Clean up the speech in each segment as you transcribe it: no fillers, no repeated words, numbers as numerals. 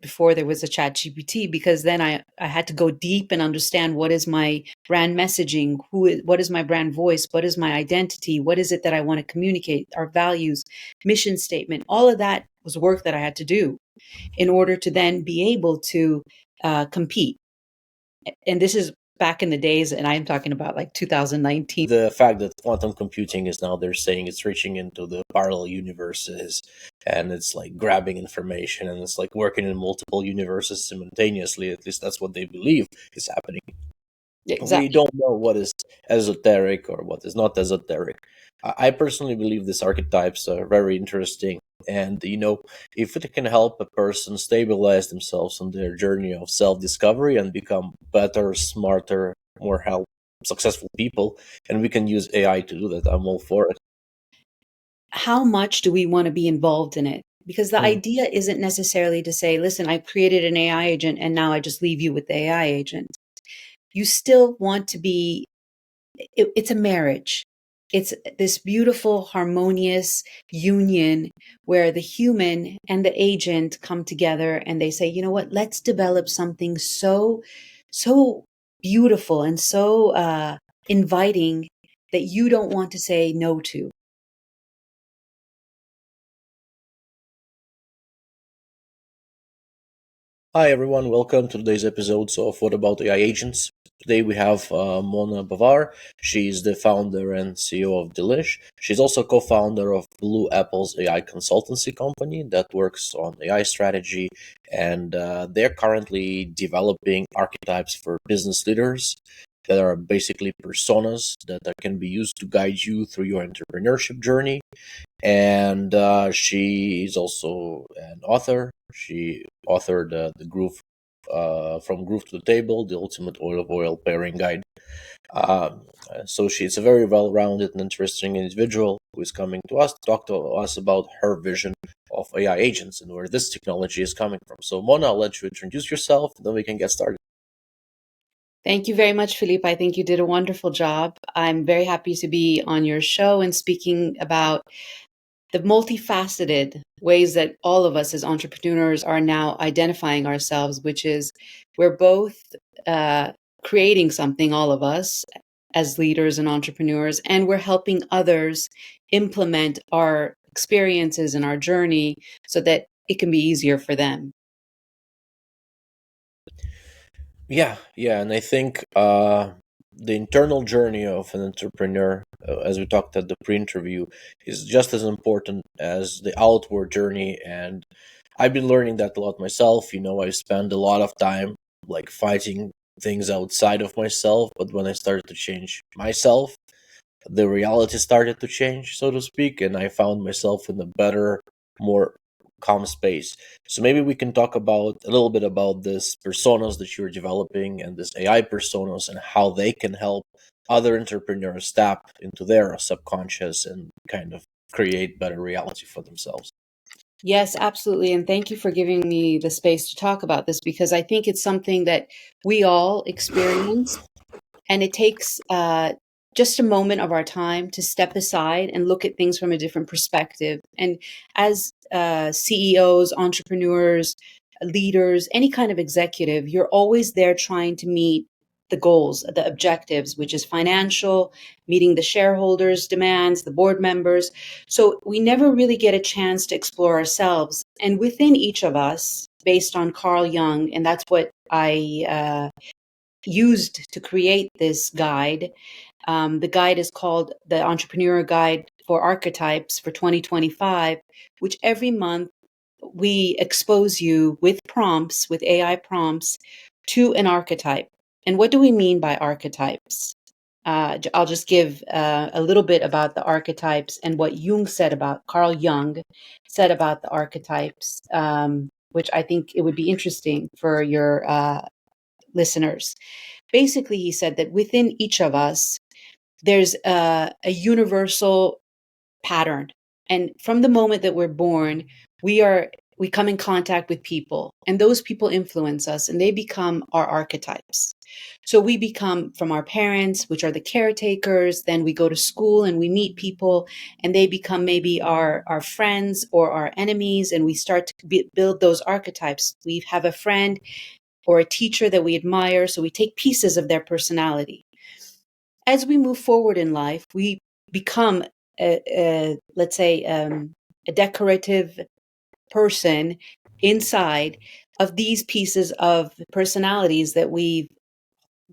before there was a chat GPT, because then I had to go deep and understand what is my brand messaging, what is my brand voice, what is my identity, what is it that I want to communicate, our values, mission statement. All of that was work that I had to do in order to then be able to compete. And this is back in the days, and I'm talking about like 2019. The fact that quantum computing is now, they're saying it's reaching into the parallel universes, and it's like grabbing information, and it's like working in multiple universes simultaneously. At least that's what they believe is happening. Exactly. We don't know what is esoteric or what is not esoteric. I personally believe these archetypes are very interesting. And, if it can help a person stabilize themselves on their journey of self discovery and become better, smarter, more successful people, and we can use AI to do that, I'm all for it. How much do we want to be involved in it? Because the idea isn't necessarily to say, listen, I've created an AI agent and now I just leave you with the AI agent. You still want to be, it's a marriage. It's this beautiful, harmonious union where the human and the agent come together and they say, you know what, let's develop something so beautiful and so inviting that you don't want to say no to. Hi everyone, welcome to today's episode of What About AI Agents. Today we have Mona Bavar. She's the founder and CEO of Delish. She's also co-founder of BlueApples AI Consultancy company that works on AI strategy, and they're currently developing archetypes for business leaders that are basically personas that can be used to guide you through your entrepreneurship journey. And she is also an author. She authored the Groove, From Groove to the Table, the Ultimate Oil of Oil Pairing Guide. So she's a very well-rounded and interesting individual who is coming to us to talk to us about her vision of AI agents and where this technology is coming from. So Mona, I'll let you introduce yourself, and then we can get started. Thank you very much, Philippe. I think you did a wonderful job. I'm very happy to be on your show and speaking about the multifaceted ways that all of us as entrepreneurs are now identifying ourselves, which is we're both creating something, all of us as leaders and entrepreneurs, and we're helping others implement our experiences and our journey so that it can be easier for them. Yeah, and I think the internal journey of an entrepreneur, as we talked at the pre-interview, is just as important as the outward journey. And I've been learning that a lot myself. I spend a lot of time like fighting things outside of myself, but when I started to change myself, the reality started to change, so to speak, and I found myself in a better, more calm space. So maybe we can talk about a little bit about this personas that you're developing and this AI personas and how they can help other entrepreneurs tap into their subconscious and kind of create better reality for themselves. Yes, absolutely. And thank you for giving me the space to talk about this because I think it's something that we all experience. And it takes just a moment of our time to step aside and look at things from a different perspective. And as CEOs, entrepreneurs, leaders, any kind of executive, you're always there trying to meet the goals, the objectives, which is financial, meeting the shareholders' demands, the board members. So we never really get a chance to explore ourselves. And within each of us, based on Carl Jung, and that's what I used to create this guide. The guide is called the Entrepreneurial Guide for Archetypes for 2025, which every month we expose you with prompts, with AI prompts, to an archetype. And what do we mean by archetypes? I'll just give a little bit about the archetypes and what Carl Jung said about the archetypes, which I think it would be interesting for your listeners. Basically, he said that within each of us, there's a universal pattern. And from the moment that we're born, we are we come in contact with people, and those people influence us, and they become our archetypes. So we become from our parents, which are the caretakers. Then we go to school and we meet people, and they become maybe our friends or our enemies. And we start to build those archetypes. We have a friend or a teacher that we admire. So we take pieces of their personality. As we move forward in life, we become, let's say, a decorative person inside of these pieces of personalities that we've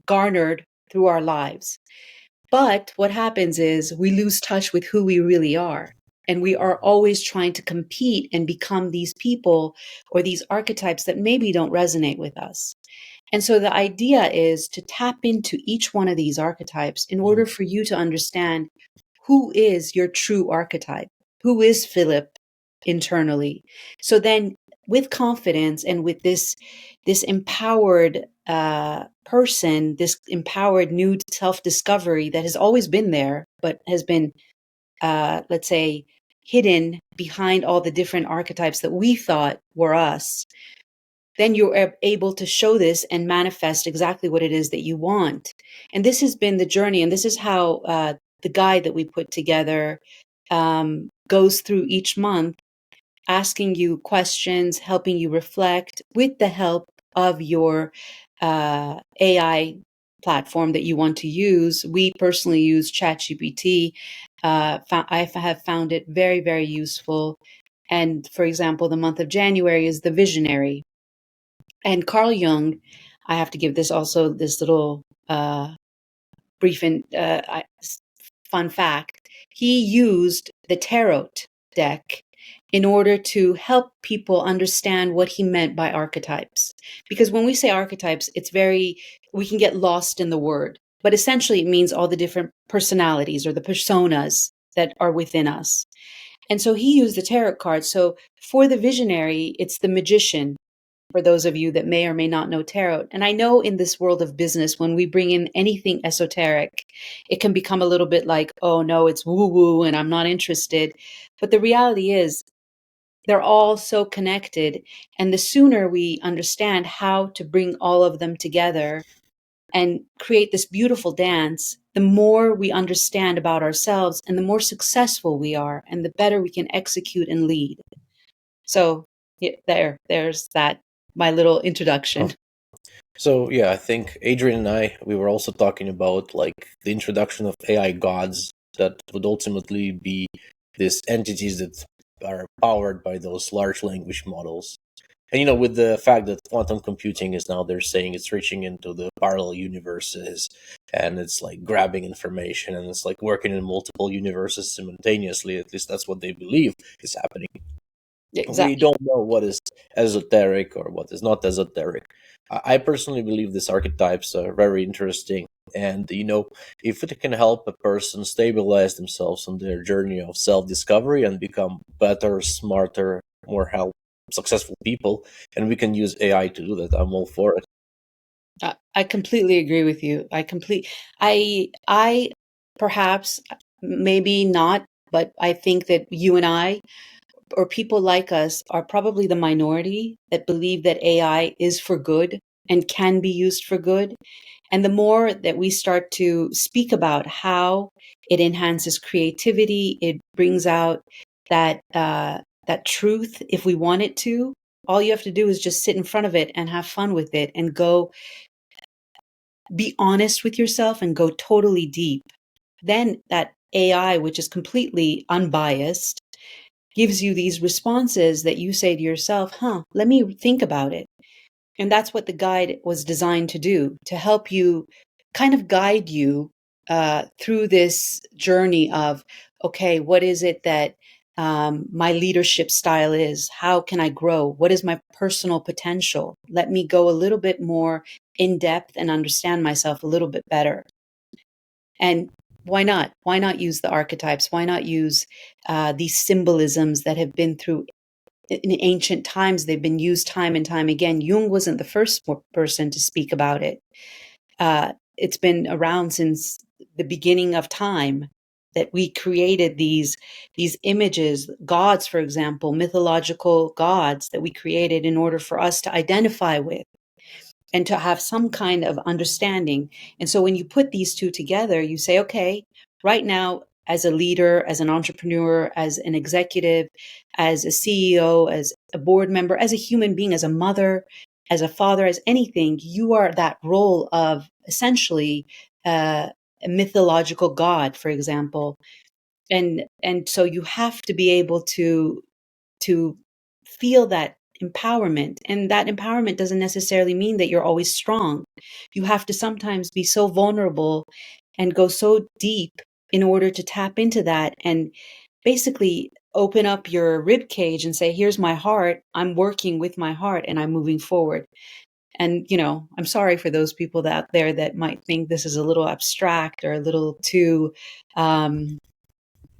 garnered through our lives. But what happens is we lose touch with who we really are. And we are always trying to compete and become these people or these archetypes that maybe don't resonate with us. And so the idea is to tap into each one of these archetypes in order for you to understand who is your true archetype, who is Philip internally. So then with confidence and with this empowered person, this empowered new self-discovery that has always been there, but has been, let's say, hidden behind all the different archetypes that we thought were us, then you're able to show this and manifest exactly what it is that you want. And this has been the journey, and this is how the guide that we put together goes through each month, asking you questions, helping you reflect with the help of your AI platform that you want to use. We personally use ChatGPT. I have found it very, very useful. And for example, the month of January is the visionary. And Carl Jung, I have to give this also this little brief and fun fact. He used the tarot deck in order to help people understand what he meant by archetypes. Because when we say archetypes, we can get lost in the word, but essentially it means all the different personalities or the personas that are within us. And so he used the tarot cards. So for the visionary, it's the magician, for those of you that may or may not know tarot. And I know in this world of business, when we bring in anything esoteric, it can become a little bit like, oh no, it's woo woo and I'm not interested. But the reality is they're all so connected. And the sooner we understand how to bring all of them together and create this beautiful dance, the more we understand about ourselves and the more successful we are and the better we can execute and lead. So yeah, there's that, my little introduction. So yeah, I think Adrian and we were also talking about like the introduction of AI gods that would ultimately be these entities that are powered by those large language models. And with the fact that quantum computing is now, they're saying it's reaching into the parallel universes, and it's like grabbing information, and it's like working in multiple universes simultaneously. At least that's what they believe is happening. We Exactly. don't know what is esoteric or what is not esoteric. I personally believe these archetypes are very interesting. And, if it can help a person stabilize themselves on their journey of self discovery and become better, smarter, more successful people, and we can use AI to do that, I'm all for it. I completely agree with you. I perhaps, maybe not, but I think that you and I, or people like us, are probably the minority that believe that AI is for good and can be used for good. And the more that we start to speak about how it enhances creativity, it brings out that truth if we want it to. All you have to do is just sit in front of it and have fun with it and go be honest with yourself and go totally deep. Then that AI, which is completely unbiased, gives you these responses that you say to yourself, let me think about it. And that's what the guide was designed to do, to help you, kind of guide you through this journey of, okay, what is it that my leadership style is? How can I grow? What is my personal potential? Let me go a little bit more in depth and understand myself a little bit better. And why not? Why not use the archetypes? Why not use these symbolisms that have been through in ancient times? They've been used time and time again. Jung wasn't the first person to speak about it. It's been around since the beginning of time. that we created these images, gods, for example, mythological gods that we created in order for us to identify with and to have some kind of understanding. And so when you put these two together, you say, okay, right now, as a leader, as an entrepreneur, as an executive, as a CEO, as a board member, as a human being, as a mother, as a father, as anything, you are that role of essentially a mythological god, for example. And so you have to be able to feel that empowerment. And that empowerment doesn't necessarily mean that you're always strong. You have to sometimes be so vulnerable and go so deep in order to tap into that and basically open up your rib cage and say, here's my heart. I'm working with my heart and I'm moving forward. And, I'm sorry for those people out there that might think this is a little abstract or a little um,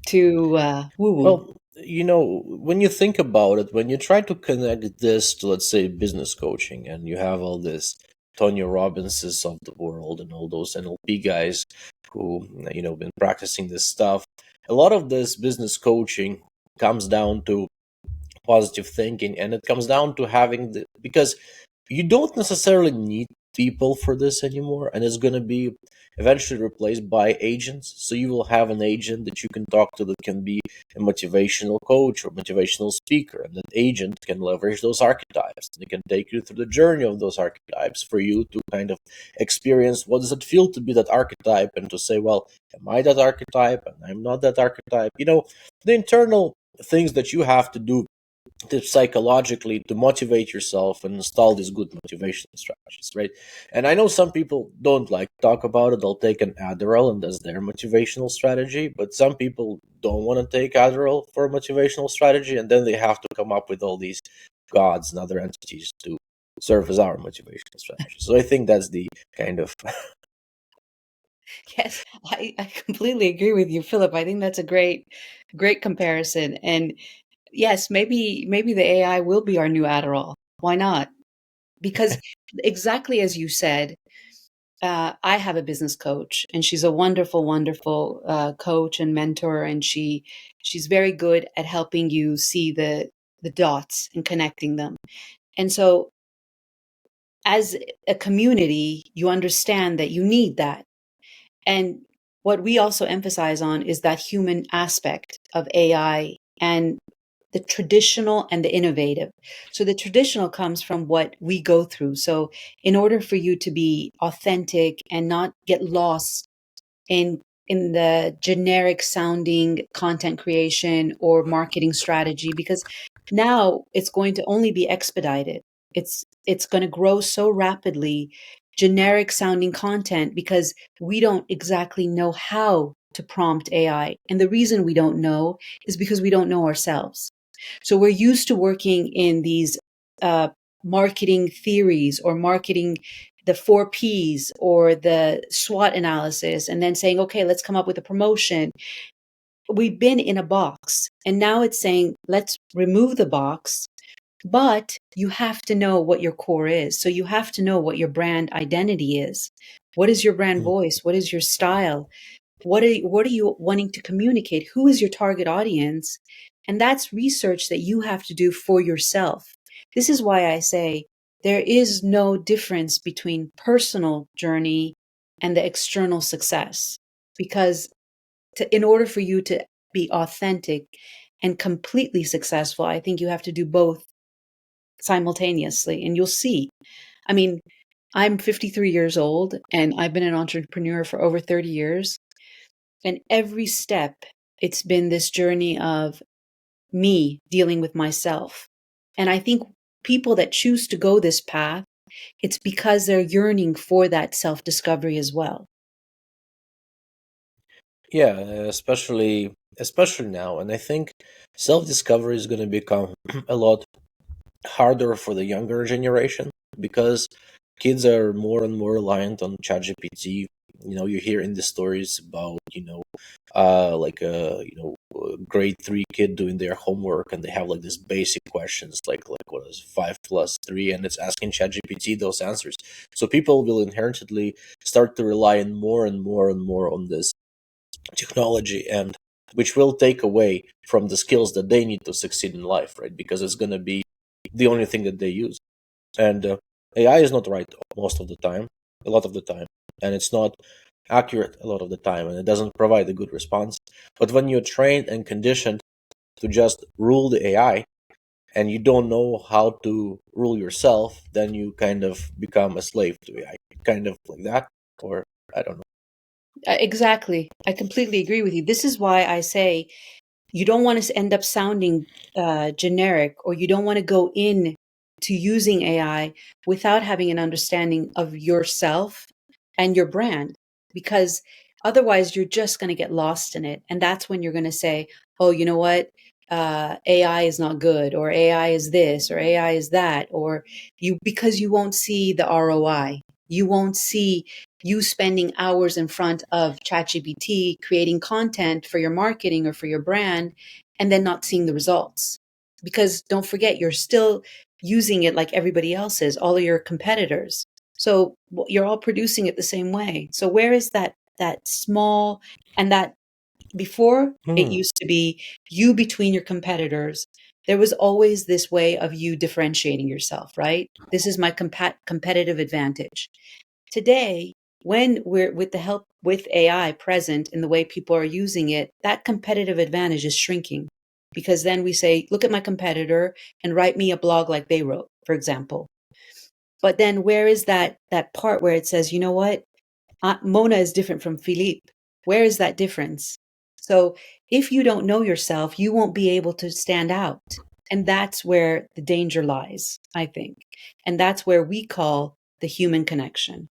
too woo woo. Well, when you think about it, when you try to connect this to, let's say, business coaching, and you have all this Tony Robbinses of the world and all those NLP guys who, been practicing this stuff, a lot of this business coaching comes down to positive thinking, and it comes down to having because you don't necessarily need people for this anymore, and it's going to be eventually replaced by agents. So you will have an agent that you can talk to that can be a motivational coach or motivational speaker, and that agent can leverage those archetypes. They can take you through the journey of those archetypes for you to kind of experience what does it feel to be that archetype, and to say, well, am I that archetype and I'm not that archetype. The internal things that you have to do to psychologically to motivate yourself and install these good motivational strategies, right? And I know some people don't like to talk about it. They'll take an Adderall and that's their motivational strategy, but some people don't want to take Adderall for a motivational strategy, and then they have to come up with all these gods and other entities to serve as our motivational strategy. So I think that's the kind of Yes, I completely agree with you, Philip. I think that's a great comparison. And yes, maybe the AI will be our new Adderall. Why not? Because exactly as you said, I have a business coach, and she's a wonderful, wonderful coach and mentor, and she's very good at helping you see the dots and connecting them. And so, as a community, you understand that you need that. And what we also emphasize on is that human aspect of AI and the traditional and the innovative. So the traditional comes from what we go through. So in order for you to be authentic and not get lost in in the generic sounding content creation or marketing strategy, because now it's going to only be expedited. It's going to grow so rapidly, generic sounding content, because we don't exactly know how to prompt AI. And the reason we don't know is because we don't know ourselves. So we're used to working in these uh, marketing theories or marketing the 4Ps or the SWOT analysis, and then saying, okay, let's come up with a promotion. We've been in a box, and now it's saying, let's remove the box, but you have to know what your core is. So you have to know what your brand identity is. What is your brand voice? What is your style? What are you wanting to communicate? Who is your target audience? And that's research that you have to do for yourself. This is why I say there is no difference between personal journey and the external success. Because in order for you to be authentic and completely successful, I think you have to do both simultaneously. And you'll see. I mean, I'm 53 years old and I've been an entrepreneur for over 30 years. And every step, it's been this journey of me dealing with myself. And I think people that choose to go this path, it's because they're yearning for that self discovery as well. yeah, especially now, and I think self discovery is going to become a lot harder for the younger generation because kids are more and more reliant on ChatGPT. You hear in the stories about like a grade 3 kid doing their homework, and they have like this basic questions like what is 5 plus 3, and it's asking ChatGPT those answers. So people will inherently start to rely on more and more and more on this technology, and which will take away from the skills that they need to succeed in life, right? Because it's going to be the only thing that they use. And AI is not right most of the time, a lot of the time, and it's not accurate a lot of the time, and it doesn't provide a good response. But when you're trained and conditioned to just rule the AI, and you don't know how to rule yourself, then you kind of become a slave to AI, kind of like that, or I don't know. Exactly. I completely agree with you. This is why I say you don't want to end up sounding generic, or you don't want to go in to using AI without having an understanding of yourself and your brand, because otherwise you're just going to get lost in it. And that's when you're going to say, oh, you know what? AI is not good, or AI is this, or AI is that, or because you won't see the ROI. You won't see you spending hours in front of ChatGPT creating content for your marketing or for your brand, and then not seeing the results. Because don't forget, you're still using it like everybody else is, all of your competitors. So you're all producing it the same way. So where is that small, and that before it Hmm. used to be you between your competitors, there was always this way of you differentiating yourself, right? This is my competitive advantage. Today, when we're with the help with AI present in the way people are using it, that competitive advantage is shrinking, because then we say, look at my competitor and write me a blog like they wrote, for example. But then where is that part where it says, you know what? Mona is different from Philippe. Where is that difference? So if you don't know yourself, you won't be able to stand out. And that's where the danger lies, I think. And that's where we call the human connection.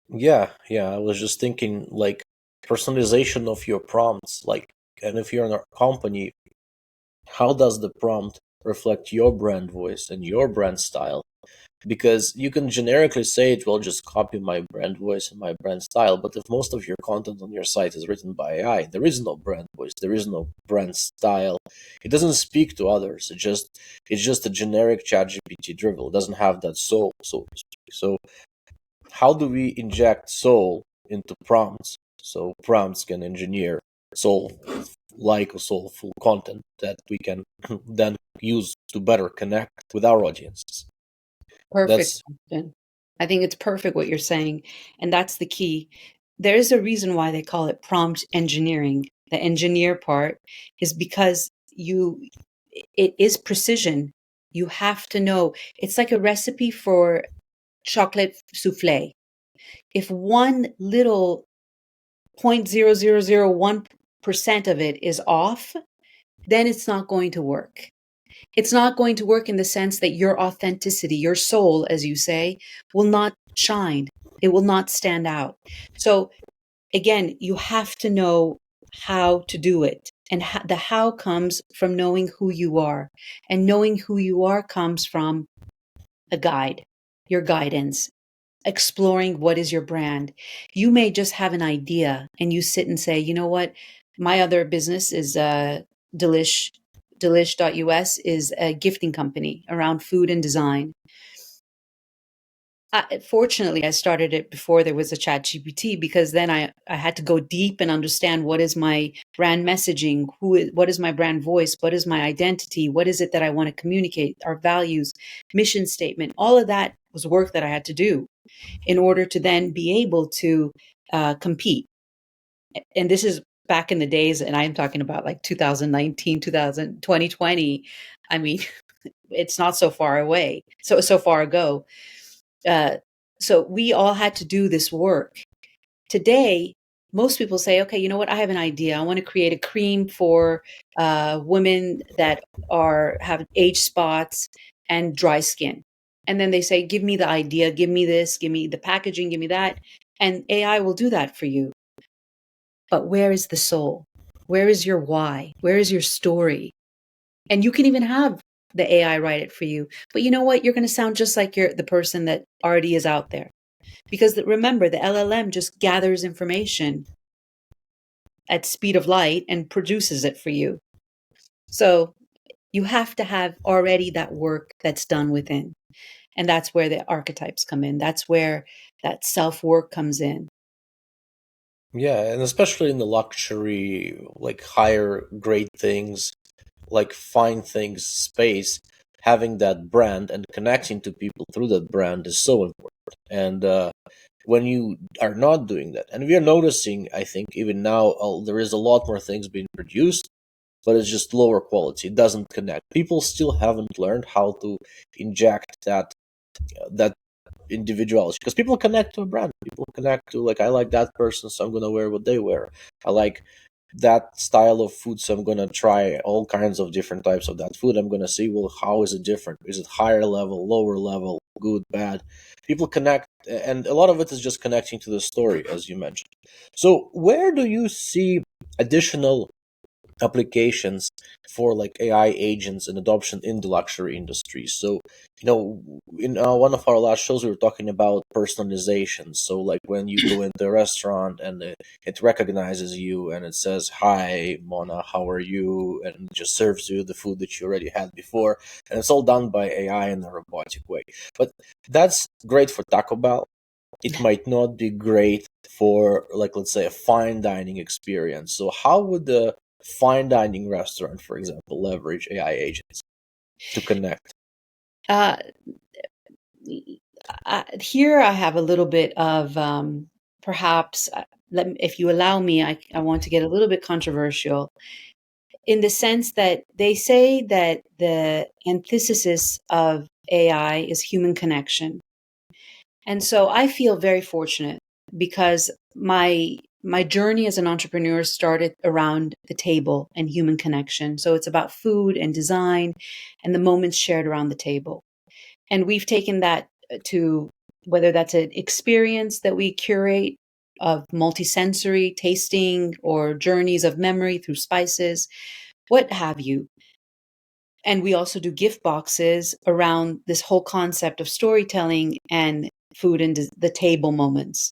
Yeah, yeah. I was just thinking like personalization of your prompts, like, and if you're in a company, how does the prompt reflect your brand voice and your brand style? Because you can generically say it will just copy my brand voice and my brand style, but if most of your content on your site is written by AI, there is no brand voice, there is no brand style. It doesn't speak to others. It's just a generic ChatGPT drivel. It doesn't have that soul, so to speak. So how do we inject soul into prompts so prompts can engineer soul like soulful content that we can then use to better connect with our audiences? Perfect That's question. I think it's perfect what you're saying. And that's the key. There is a reason why they call it prompt engineering. The engineer part is because it is precision. You have to know. It's like a recipe for chocolate souffle. If one little 0.0001% of it is off, then it's not going to work. It's not going to work in the sense that your authenticity, your soul, as you say, will not shine. It will not stand out. So again, you have to know how to do it. And the how comes from knowing who you are. And knowing who you are comes from a guide, your guidance, exploring what is your brand. You may just have an idea and you sit and say, you know what? My other business is Delish. Delish.us is a gifting company around food and design. Fortunately, I started it before there was a chat GPT, because then I had to go deep and understand what is my brand messaging, what is my brand voice, what is my identity, what is it that I want to communicate, our values, mission statement. All of that was work that I had to do in order to then be able to compete. And this is back in the days, and I'm talking about like 2019, 2020. I mean, it's not so far away, so far ago. Uh, so we all had to do this work. Today, most people say, okay, you know what? I have an idea. I want to create a cream for women that have age spots and dry skin. And then they say, give me the idea, give me this, give me the packaging, give me that. And AI will do that for you. But where is the soul? Where is your why? Where is your story? And you can even have the AI write it for you. But you know what? You're going to sound just like the person that already is out there. Because remember, the LLM just gathers information at speed of light and produces it for you. So you have to have already that work that's done within. And that's where the archetypes come in. That's where that self work comes in. Yeah, and especially in the luxury, like higher grade things, like fine things space, having that brand and connecting to people through that brand is so important. And when you are not doing that, and we are noticing, I think even now, there is a lot more things being produced, but it's just lower quality. It doesn't connect. People still haven't learned how to inject that individuality, because people connect to a brand. People connect to, like, I like that person, so I'm gonna wear what they wear. I like that style of food, so I'm gonna try all kinds of different types of that food. I'm gonna see, well, how is it different? Is it higher level, lower level, good, bad? People connect, and a lot of it is just connecting to the story, as you mentioned. So where do you see additional applications for like AI agents and adoption in the luxury industry? So, in one of our last shows, we were talking about personalization. So, like when you go into a restaurant and it recognizes you and it says, "Hi, Mona, how are you?" and just serves you the food that you already had before, and it's all done by AI in a robotic way. But that's great for Taco Bell. It might not be great for, like, let's say, a fine dining experience. So how would the fine dining restaurant, for example, leverage AI agents to connect? Uh, Here I have a little bit of perhaps, if you allow me, I want to get a little bit controversial in the sense that they say that the antithesis of AI is human connection. And so I feel very fortunate because my journey as an entrepreneur started around the table and human connection. So it's about food and design and the moments shared around the table. And we've taken that to whether that's an experience that we curate of multisensory tasting or journeys of memory through spices, what have you. And we also do gift boxes around this whole concept of storytelling and food and the table moments.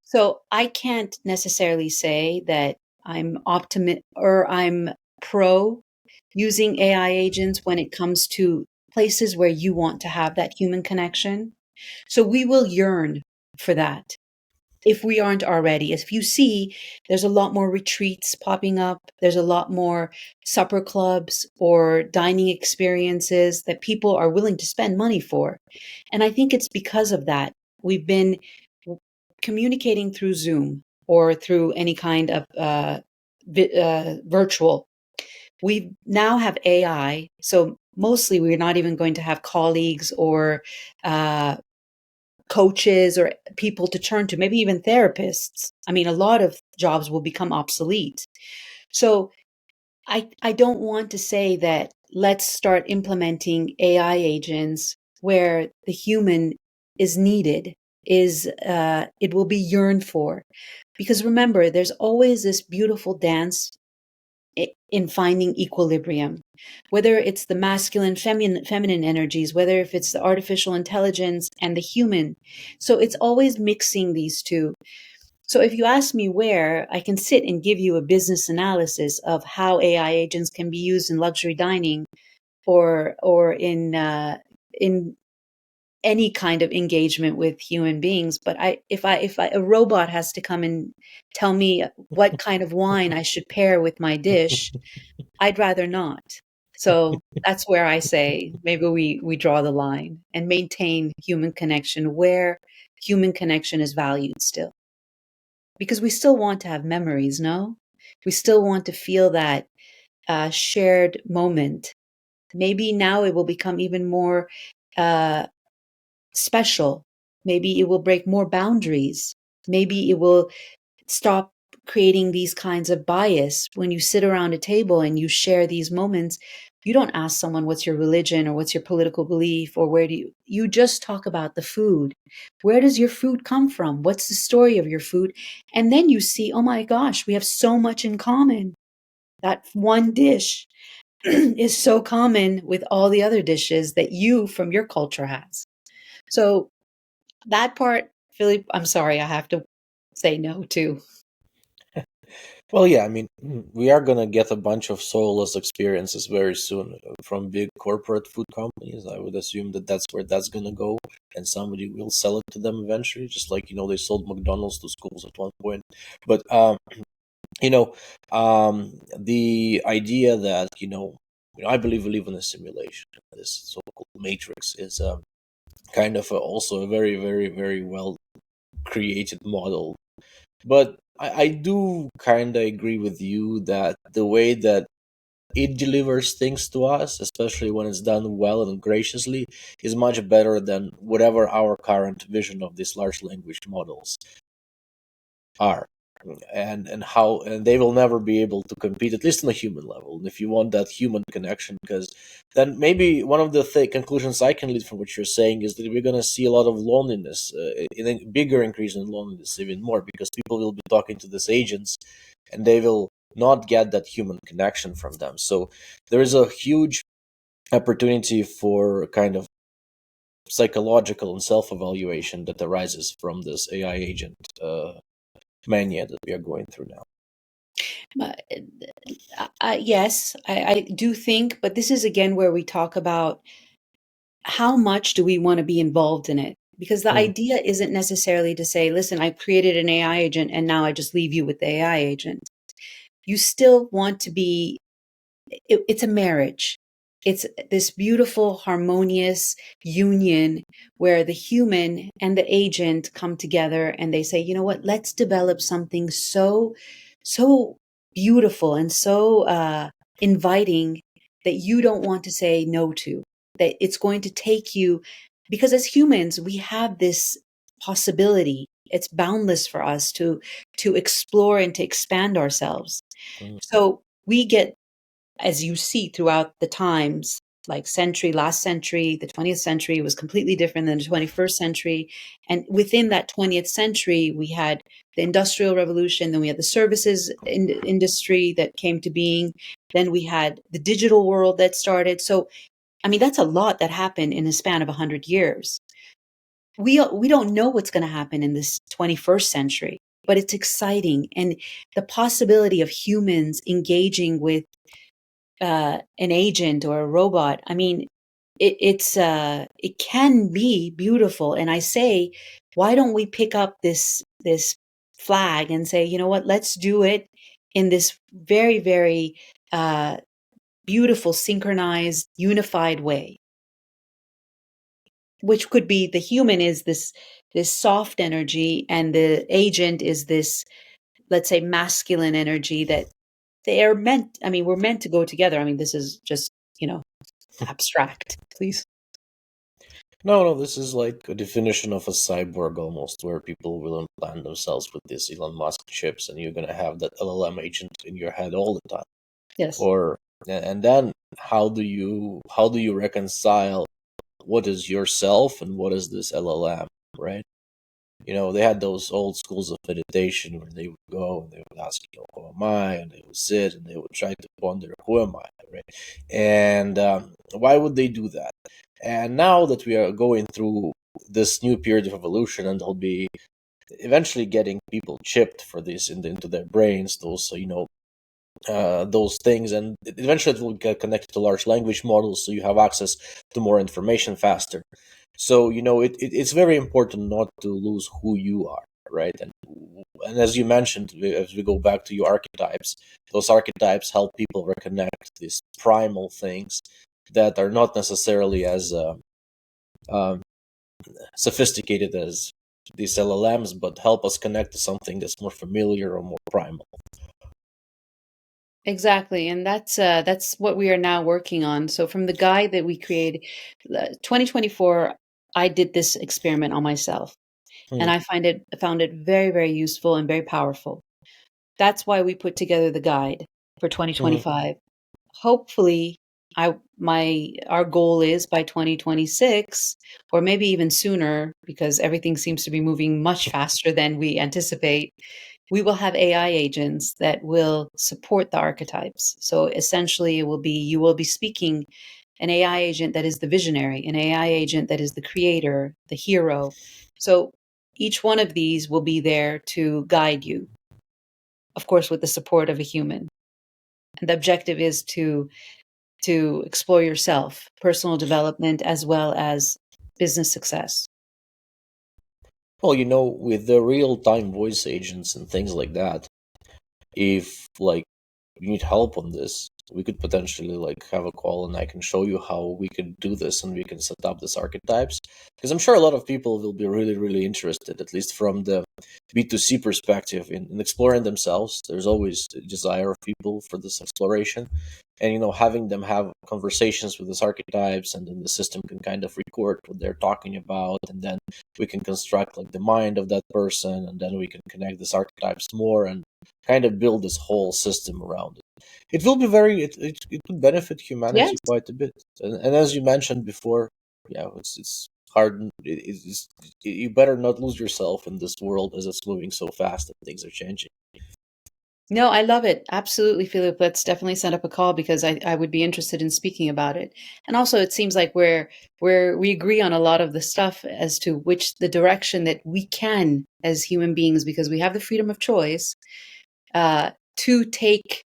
So I can't necessarily say that I'm optimist or I'm pro using AI agents when it comes to places where you want to have that human connection. So we will yearn for that if we aren't already. If you see, there's a lot more retreats popping up, there's a lot more supper clubs or dining experiences that people are willing to spend money for. And I think it's because of that. We've been communicating through Zoom or through any kind of virtual. We now have AI. So mostly we're not even going to have colleagues or uh, coaches or people to turn to, maybe even therapists. I mean, a lot of jobs will become obsolete. So I don't want to say that let's start implementing AI agents where the human is needed, is it will be yearned for. Because remember, there's always this beautiful dance in finding equilibrium, whether it's the masculine, feminine energies, whether if it's the artificial intelligence and the human. So it's always mixing these two. So if you ask me where, I can sit and give you a business analysis of how AI agents can be used in luxury dining or in any kind of engagement with human beings. But if a robot has to come and tell me what kind of wine I should pair with my dish, I'd rather not. So that's where I say maybe we draw the line and maintain human connection where human connection is valued still. Because we still want to have memories, no? We still want to feel that shared moment. Maybe now it will become even more uh, special. Maybe it will break more boundaries. Maybe it will stop creating these kinds of bias. When you sit around a table and you share these moments, you don't ask someone what's your religion or what's your political belief or where do you just talk about the food. Where does your food come from? What's the story of your food? And then you see, oh my gosh, we have so much in common. That one dish is so common with all the other dishes that you from your culture has. So that part, Philippe, I'm sorry, I have to say no to. Well, yeah, I mean, we are gonna get a bunch of soulless experiences very soon from big corporate food companies. I would assume that that's where that's gonna go, and somebody will sell it to them eventually, just like they sold McDonald's to schools at one point. But you know, the idea that I believe we live in a simulation. This so-called matrix is kind of also a very, very, very well created model. But I do kind of agree with you that the way that it delivers things to us, especially when it's done well and graciously, is much better than whatever our current vision of these large language models are. And they will never be able to compete, at least on a human level. And if you want that human connection, because then maybe one of the conclusions I can lead from what you're saying is that we're going to see a lot of loneliness, in a bigger increase in loneliness, even more, because people will be talking to these agents and they will not get that human connection from them. So there is a huge opportunity for kind of psychological and self-evaluation that arises from this AI agent mania that we are going through now. Uh, yes, I do think, but this is again where we talk about how much do we want to be involved in it? Because the Mm, idea isn't necessarily to say, listen, I created an AI agent and now I just leave you with the AI agent. You still want to be, it's a marriage. It's this beautiful, harmonious union where the human and the agent come together and they say, you know what, let's develop something so beautiful and so inviting that you don't want to say no to, that it's going to take you, because as humans, we have this possibility. It's boundless for us to explore and to expand ourselves. mm, So we get, as you see throughout the times, like last century, the 20th century was completely different than the 21st century. And within that 20th century, we had the Industrial Revolution, then we had the services industry that came to being, then we had the digital world that started. So, I mean, that's a lot that happened in a span of 100 years. We don't know what's going to happen in this 21st century, but it's exciting. And the possibility of humans engaging with an agent or a robot. I mean, it can be beautiful. And I say, why don't we pick up this flag and say, you know what, let's do it in this very, very uh, beautiful, synchronized, unified way, which could be the human is this soft energy and the agent is this, let's say, masculine energy that they are meant, I mean, we're meant to go together. I mean, this is just, you know, abstract, please. No, no, this is like a definition of a cyborg almost, where people will implant themselves with these Elon Musk chips, and you're gonna have that LLM agent in your head all the time. Yes. Or and then how do you reconcile what is yourself and what is this LLM, right? They had those old schools of meditation where they would go and they would ask, who am I? And they would sit and they would try to ponder, who am I, right? And why would they do that? And now that we are going through this new period of evolution, and they'll be eventually getting people chipped for this into their brains, those things, and eventually it will get connected to large language models, so you have access to more information faster. So it's very important not to lose who you are, right? And as you mentioned, as we go back to your archetypes, those archetypes help people reconnect these primal things that are not necessarily as um, sophisticated as these LLMs, but help us connect to something that's more familiar or more primal. Exactly. And that's what we are now working on. So from the guide that we created, 2024, I did this experiment on myself and Hmm, I found it very, very useful and very powerful. That's why we put together the guide for hmm, 2025. Hopefully, our goal is by 2026 or maybe even sooner, because everything seems to be moving much faster than we anticipate. We will have AI agents that will support the archetypes. So essentially, you will be speaking an AI agent that is the visionary, an AI agent that is the creator, the hero. So each one of these will be there to guide you of course, with the support of a human. And the objective is to explore yourself, personal development, as well as business success. Well, with the real-time voice agents and things like that, if like you need help on this, we could potentially like have a call and I can show you how we could do this and we can set up this archetypes. Because I'm sure a lot of people will be really, really interested, at least from the B2C perspective, in exploring themselves. There's always a desire of people for this exploration. And having them have conversations with these archetypes, and then the system can kind of record what they're talking about, and then we can construct like the mind of that person, and then we can connect these archetypes more and kind of build this whole system around it. It will be it could benefit Yes. humanity quite a bit. And as you mentioned before, yeah, it's hard. You better not lose yourself in this world as it's moving so fast and things are changing. No, I love it. Absolutely, Philip. Let's definitely set up a call because I would be interested in speaking about it. And also it seems like we agree on a lot of the stuff as to which the direction that we can as human beings, because we have the freedom of choice, to take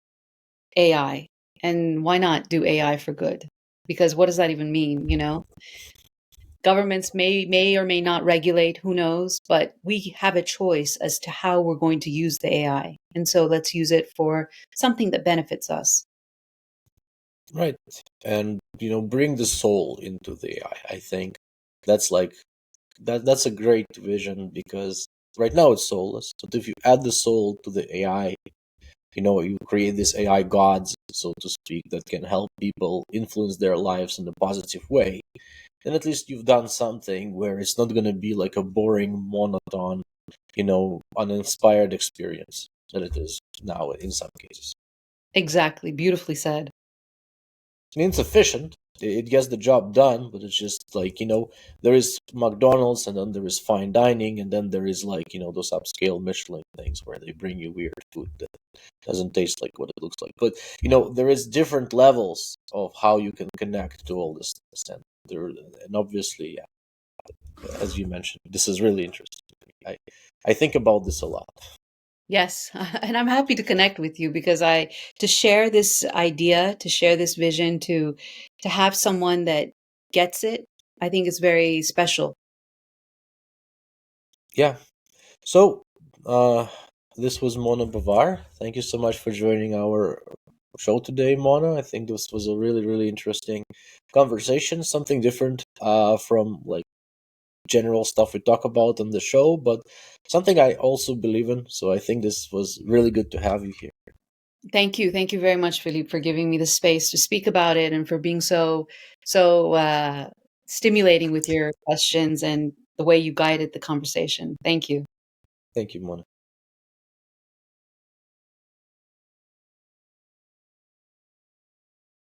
AI. And why not do AI for good? Because what does that even mean, Governments may or may not regulate, who knows, but we have a choice as to how we're going to use the AI. And so let's use it for something that benefits us. Right. And bring the soul into the AI. I think that's like that's a great vision, because right now it's soulless. But if you add the soul to the AI, you create these AI gods, so to speak, that can help people influence their lives in a positive way. Then at least you've done something where it's not going to be like a boring, monotone, uninspired experience that it is now in some cases. Exactly. Beautifully said. I mean, it's efficient. It gets the job done, but it's just like, there is McDonald's, and then there is fine dining, and then there is like, those upscale Michelin things where they bring you weird food that doesn't taste like what it looks like. But, there is different levels of how you can connect to all this stuff. And obviously, yeah, as you mentioned, this is really interesting. I think about this a lot. Yes. And I'm happy to connect with you because to share this idea, to share this vision, to have someone that gets it, I think it's very special. Yeah. So, uh, this was Mona Bavar. Thank you so much for joining our show today, Mona. I think this was a really, really interesting conversation, something different from like general stuff we talk about on the show, but something I also believe in. So I think this was really good to have you here. Thank you. Thank you very much, Philippe, for giving me the space to speak about it and for being so stimulating with your questions and the way you guided the conversation. Thank you. Thank you, Mona.